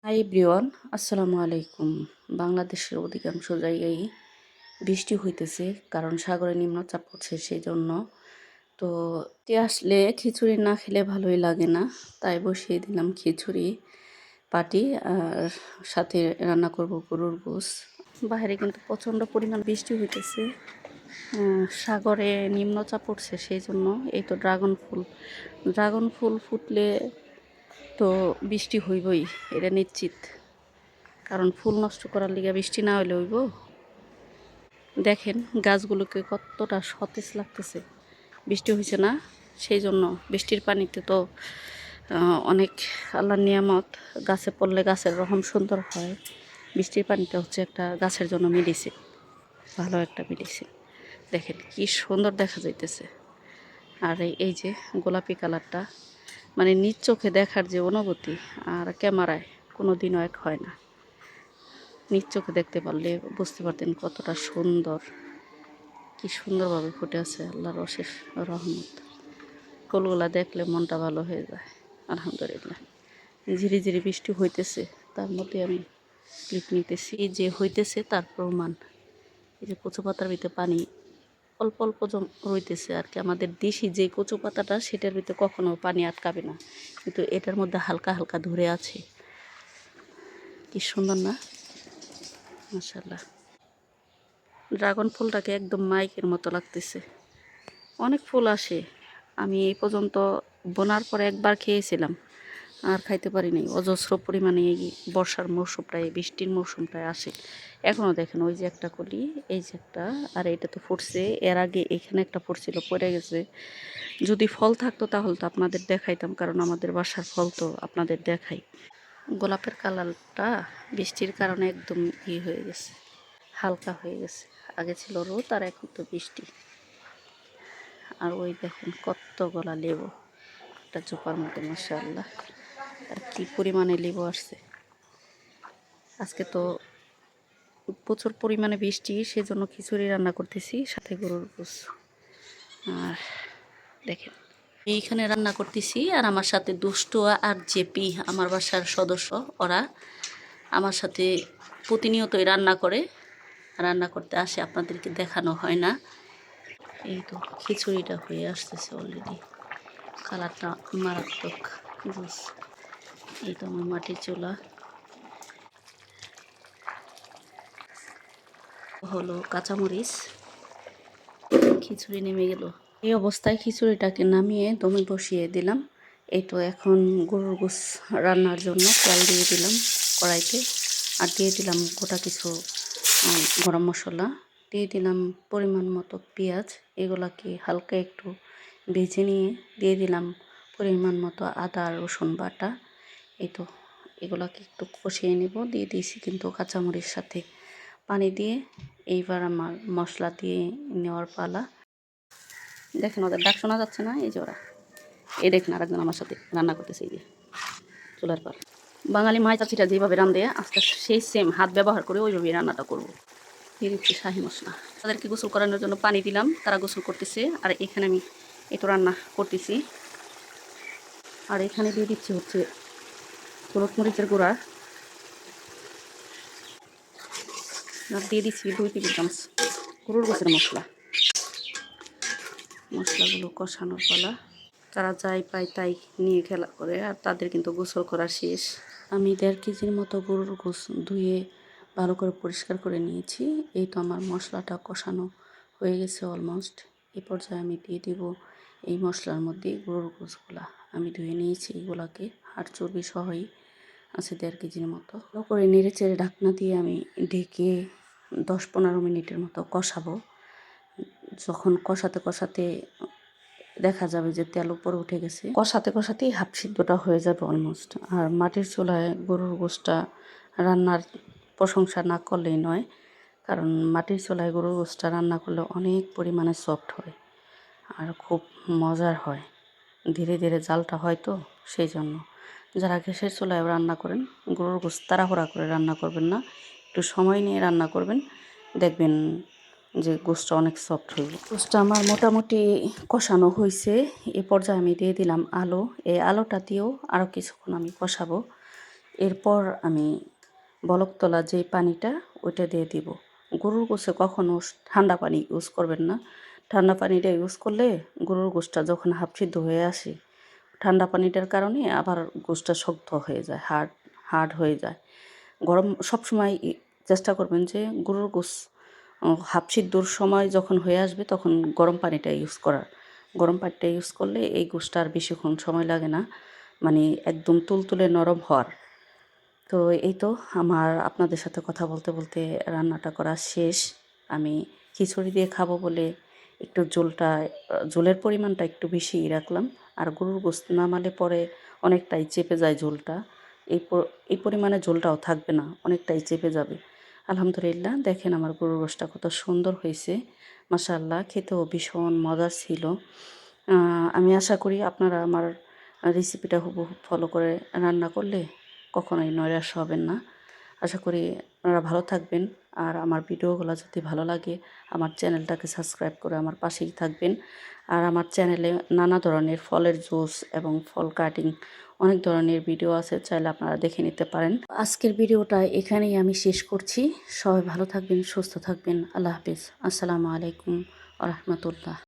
Hi everyone, আসসালামু আলাইকুম। বাংলাদেশের অধিকাংশ জায়গায় বৃষ্টি হইতেছে, কারণ সাগরে নিম্নচাপ পড়ছে সেই জন্য। তো আসলে খিচুড়ি না খেলে ভালোই লাগে না, তাই বসিয়ে দিলাম খিচুড়ি পাটি, আর সাথে রান্না করব গরুর গোস। বাইরে কিন্তু প্রচণ্ড পরিমাণ বৃষ্টি হইতেছে, সাগরে নিম্নচাপ পড়ছে সেই জন্য। এই তো ড্রাগন ফুল ফুটলে তো বৃষ্টি হইবই, এটা নিশ্চিত। কারণ ফুল নষ্ট করার লিগে বৃষ্টি না হইলে হইব। দেখেন গাছগুলোকে কতটা সতেজ লাগতেছে, বৃষ্টি হয়েছে না সেই জন্য। বৃষ্টির পানিতে তো অনেক আল্লাহর নিয়ামত, গাছে পড়লে গাছের রহম সুন্দর হয়। বৃষ্টির পানিটা হচ্ছে একটা গাছের জন্য মেডিসিন, ভালো একটা মেডিসিন। দেখেন কি সুন্দর দেখা যাইতেছে। আর এই যে গোলাপি কালারটা, মানে নিজ চোখে দেখার যে অনুভূতি আর ক্যামেরায় কোনো দিনও এক হয় না। নিজ চোখে দেখতে পারলে বুঝতে পারতেন কতটা সুন্দর, কি সুন্দরভাবে ফুটে আছে আল্লাহর অশেষ রহমত। ফুলগুলা দেখলে মনটা ভালো হয়ে যায়। আলহামদুলিল্লাহ। ঝিরি ঝিরি বৃষ্টি হইতেছে, তার মধ্যে আমি ক্লিপ নিতেছি। এই যে হইতেছে তার প্রমাণ, এই যে কচু পাতার ভিতরে পানি অল্প অল্প রইতেছে আর কি। আমাদের দেশি যে কচু পাতাটা, সেটার ভিতরে কখনো পানি আটকাবে না, কিন্তু এটার মধ্যে হালকা হালকা ধরে আছে। কি সুন্দর না, মাশাআল্লাহ। ড্রাগন ফুলটাকে একদম মাইকের মতো লাগতেছে। অনেক ফুল আসে, আমি এই পর্যন্ত বোনার পরে একবার খেয়েছিলাম, আর খাইতে পারিনি। অজস্র পরিমাণে এই বর্ষার মৌসুমটায়, বৃষ্টির মৌসুমটায় আসে। এখনও দেখেন ওই যে একটা কলি, এই যে একটা, আর এটা তো ফুটছে। এর আগে এখানে একটা ফুটছিল, পড়ে গেছে। যদি ফল থাকতো তাহলে তো আপনাদের দেখাইতাম, কারণ আমাদের বাসার ফল তো আপনাদের দেখাই। গোলাপের কালারটা বৃষ্টির কারণে একদম হয়ে গেছে, হালকা হয়ে গেছে। আগে ছিল রোদ, আর এখন তো বৃষ্টি। আর ওই দেখেন কতগুলা লেবু একটা চোপার মতো, মাশাআল্লাহ। আর কি পরিমাণে লেবু আসছে। আজকে তো প্রচুর পরিমাণে বৃষ্টি, সেজন্য খিচুড়ি রান্না করতেছি, সাথে গরুর গোস। আর দেখেন এইখানে রান্না করতেছি, আর আমার সাথে দুষ্টু আর জেপি, আমার বাসার সদস্য, ওরা আমার সাথে প্রতিনিয়তই রান্না করে। রান্না করতে আসে, আপনাদেরকে দেখানো হয় না। এই তো খিচুড়িটা হয়ে আসতেছে অলরেডি, কালারটা মারাত্মক জুস। এই তো আমার মাটির চুলা হলো, কাঁচামরিচ, খিচুড়ি নেমে গেল। এই অবস্থায় খিচুড়িটাকে নামিয়ে দমে বসিয়ে দিলাম। এই তো এখন গরুর গোস রান্নার জন্য তেল দিয়ে দিলাম কড়াইতে, আর দিয়ে দিলাম গোটা কিছু গরম মশলা, দিয়ে দিলাম পরিমাণ মতো পেঁয়াজ। এগুলাকে হালকা একটু ভেজে নিয়ে দিয়ে দিলাম পরিমাণ মতো আদা রসুন বাটা। এই তো এগুলাকে একটু কষিয়ে নেব। দিয়ে দিয়েছি কিন্তু কাঁচামরিচ সাথে পানি দিয়ে। এইবার আমার মশলা দিয়ে নেওয়ার পালা। দেখেন ওদের ডাক শোনা যাচ্ছে না, এই যে ওরা, এই দেখেন আরেকজন আমার সাথে রান্না করতেছে এই যে চুলার পর। বাঙালি মাছ চাচিটা যেভাবে রান্ধে, আস্তে আস্তে সেই সেম হাত ব্যবহার করে ওইভাবেই রান্নাটা করবো। দিয়ে দিচ্ছি শাহি মশলা। তাদেরকে গোসল করানোর জন্য পানি দিলাম, তারা গোসল করতেছে। আর এখানে আমি একটু রান্না করতেছি। আর এখানে দিয়ে দিচ্ছি হচ্ছে হলুদ মরিচের গুঁড়া, আর দিয়ে দিচ্ছি 2 টেবিল চামচ গরুর গোসের মশলা। মশলাগুলো কষানোর পালা। তারা যাই পায় তাই নিয়ে খেলা করে, আর তাদের কিন্তু গোসল করা শেষ। আমি 1.5 কেজির মতো গরুর গোস ধুয়ে ভালো করে পরিষ্কার করে নিয়েছি। এই তো আমার মশলাটা কষানো হয়ে গেছে অলমোস্ট। এই পর্যায়ে আমি দিয়ে দেব এই মশলার মধ্যে গরুর গোসগুলা আমি ধুয়ে নিয়েছি। এগুলাকে হাড় চর্বি সহই আছে 1.5 কেজির মতো। ভালো করে নেড়ে চেড়ে ঢাকনা দিয়ে আমি ঢেকে 10-15 মিনিটের মতো কষাবো। যখন কষাতে কষাতে দেখা যাবে যে তেল উপরে উঠে গেছে, কষাতে কষাতেই হাফ সিদ্ধটা হয়ে যাবে অলমোস্ট। আর মাটির চুলায় গরুর গোশটা রান্নার প্রশংসা না করলেই নয়, কারণ মাটির চুলায় গরুর গোশটা রান্না করলে অনেক পরিমাণে সফট হয় আর খুব মজার হয়। ধীরে ধীরে জালটা হয় তো সেই জন্য। যারা গ্যাসের চুলায় রান্না করেন, গরুর গোশ তাড়াহুড়া করে রান্না করবেন না, একটু সময় নিয়ে রান্না করবেন, দেখবেন যে গোশটা অনেক সফট হইব। গোশটা আমার মোটামুটি কষানো হয়েছে। এ পর্যায়ে আমি দিয়ে দিলাম আলু। এই আলুটা দিয়েও আরও কিছুক্ষণ আমি কষাবো। এরপর আমি বলক তোলা যে পানিটা ওইটা দিয়ে দিব। গরুর গোশে কখনো ঠান্ডা পানি ইউজ করবেন না। ঠান্ডা পানিটা ইউজ করলে গরুর গোশটা যখন হাফ সিদ্ধ হয়ে আসে, ঠান্ডা পানিটার কারণে আবার গোশটা শক্ত হয়ে যায়, হার্ড হার্ড হয়ে যায়। গরম সবসময় চেষ্টা করবেন যে গরুর গোশ হাফ সিদ্ধর সময় যখন হয়ে আসবে তখন গরম পানিটা ইউজ করার। গরম পানিটা ইউজ করলে এই গোশটা আর বেশিক্ষণ সময় লাগে না, মানে একদম তুলতুলে নরম হওয়ার। তো এই তো আমার আপনাদের সাথে কথা বলতে বলতে রান্নাটা করা শেষ। আমি খিচুড়ি দিয়ে খাবো বলে একটু ঝোলের পরিমাণটা একটু বেশিই রাখলাম। আর গরুর গোশত নামালে পরে অনেকটাই চেপে যায় ঝোলটা। এই পরিমাণে ঝোলটাও থাকবে না, অনেকটাই চেপে যাবে। আলহামদুলিল্লাহ, দেখেন আমার গরুর গোশতটা কত সুন্দর হয়েছে। মাশাআল্লাহ, খেতেও ভীষণ মজার ছিল। আমি আশা করি আপনারা আমার রেসিপিটা হুবহু ফলো করে রান্না করলে কখনোই নৈরাশ হবেন না। আশা করি আপনারা ভালো থাকবেন। আর আমার ভিডিওগুলো যদি ভালো লাগে আমার চ্যানেলটাকে সাবস্ক্রাইব করে আমার পাশেই থাকবেন। আর আমার চ্যানেলে নানা ধরনের ফলের জুস এবং ফল কাটিং অনেক ধরনের ভিডিও আছে, চাইলে আপনারা দেখে নিতে পারেন। আজকের ভিডিওটা এখানেই আমি শেষ করছি। সবাই ভালো থাকবেন, সুস্থ থাকবেন। আল্লাহ হাফিজ। আসসালামু আলাইকুম ওয়া রাহমাতুল্লাহ।